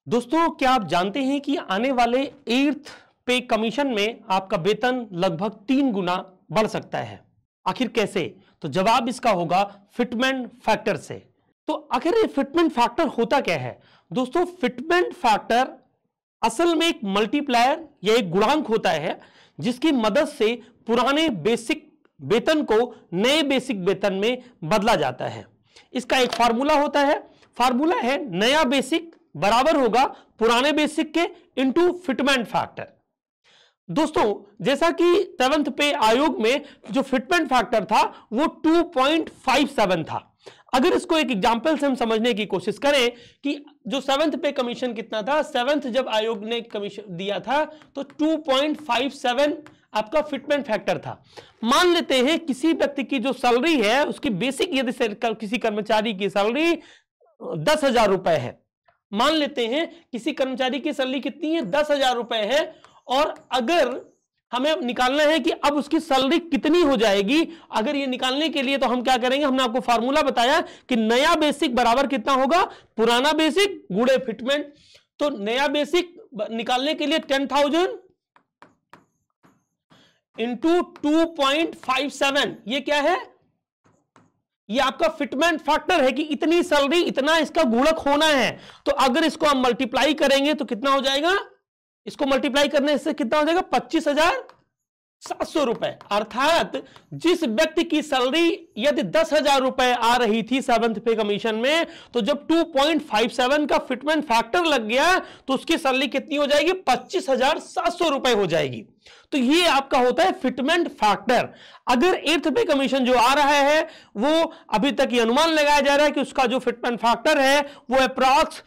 दोस्तों, क्या आप जानते हैं कि आने वाले 8th पे कमीशन में आपका वेतन लगभग 3 गुना बढ़ सकता है। आखिर कैसे? तो जवाब इसका होगा फिटमेंट फैक्टर से। तो आखिर ये फिटमेंट फैक्टर होता क्या है? दोस्तों, फिटमेंट फैक्टर असल में एक मल्टीप्लायर या एक गुणांक होता है जिसकी मदद से पुराने बेसिक वेतन को नए बेसिक वेतन में बदला जाता है। इसका एक फार्मूला होता है। फार्मूला है नया बेसिक बराबर होगा पुराने बेसिक के इनटू फिटमेंट फैक्टर। दोस्तों, जैसा कि 7th पे आयोग में जो फिटमेंट फैक्टर था वो 2.57 था। अगर इसको एक एग्जांपल से हम समझने की कोशिश करें कि जो 7th पे कमीशन कितना था, 7th जब आयोग ने कमीशन दिया था तो 2.57 आपका फिटमेंट फैक्टर था। मान लेते हैं किसी व्यक्ति की जो सैलरी है उसकी बेसिक, यदि किसी कर्मचारी की सैलरी 10,000 रुपए है, मान लेते हैं किसी कर्मचारी की सैलरी कितनी है, 10,000 रुपए है, और अगर हमें निकालना है कि अब उसकी सैलरी कितनी हो जाएगी, अगर ये निकालने के लिए तो हम क्या करेंगे, हमने आपको फार्मूला बताया कि नया बेसिक बराबर कितना होगा, पुराना बेसिक गुणे फिटमेंट। तो नया बेसिक निकालने के लिए 10,000 इंटू 2.57, ये क्या है, ये आपका फिटमेंट फैक्टर है कि इतनी सैलरी इतना इसका गुणक होना है। तो अगर इसको हम मल्टीप्लाई करेंगे तो कितना हो जाएगा, इसको मल्टीप्लाई करने से कितना हो जाएगा, 25,700 रुपए। अर्थात जिस व्यक्ति की सैलरी यदि 10,000 रुपए आ रही थी 7th पे कमीशन में, तो जब 2.57 का फिटमेंट फैक्टर लग गया तो उसकी सैलरी कितनी हो जाएगी, 25,700 रुपए हो जाएगी। तो ये आपका होता है फिटमेंट फैक्टर। अगर 8th पे कमीशन जो आ रहा है वो अभी तक ये अनुमान लगाया जा रहा है कि उसका जो फिटमेंट फैक्टर है वो अप्रॉक्स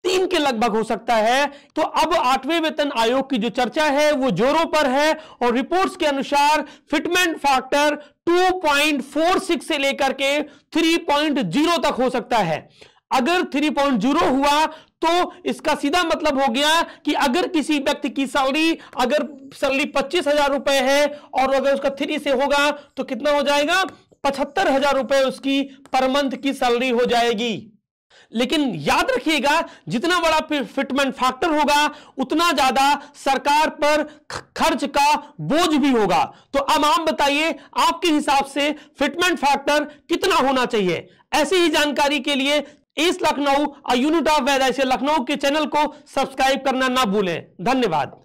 3 के लगभग हो सकता है। तो अब 8वें वेतन आयोग की जो चर्चा है वो जोरों पर है और रिपोर्ट्स के अनुसार फिटमेंट फैक्टर 2.46 से लेकर के 3.0 तक हो सकता है। अगर 3.0 हुआ तो इसका सीधा मतलब हो गया कि अगर किसी व्यक्ति की सैलरी 25,000 रुपए है और अगर उसका 3 से होगा तो कितना हो जाएगा, 75,000 रुपए उसकी पर मंथ की सैलरी हो जाएगी। लेकिन याद रखिएगा, जितना बड़ा फिटमेंट फैक्टर होगा उतना ज्यादा सरकार पर खर्च का बोझ भी होगा। तो अब आप बताइए, आपके हिसाब से फिटमेंट फैक्टर कितना होना चाहिए? ऐसी ही जानकारी के लिए इस लखनऊ यूनिट ऑफ वेद ऐसे लखनऊ के चैनल को सब्सक्राइब करना ना भूलें। धन्यवाद।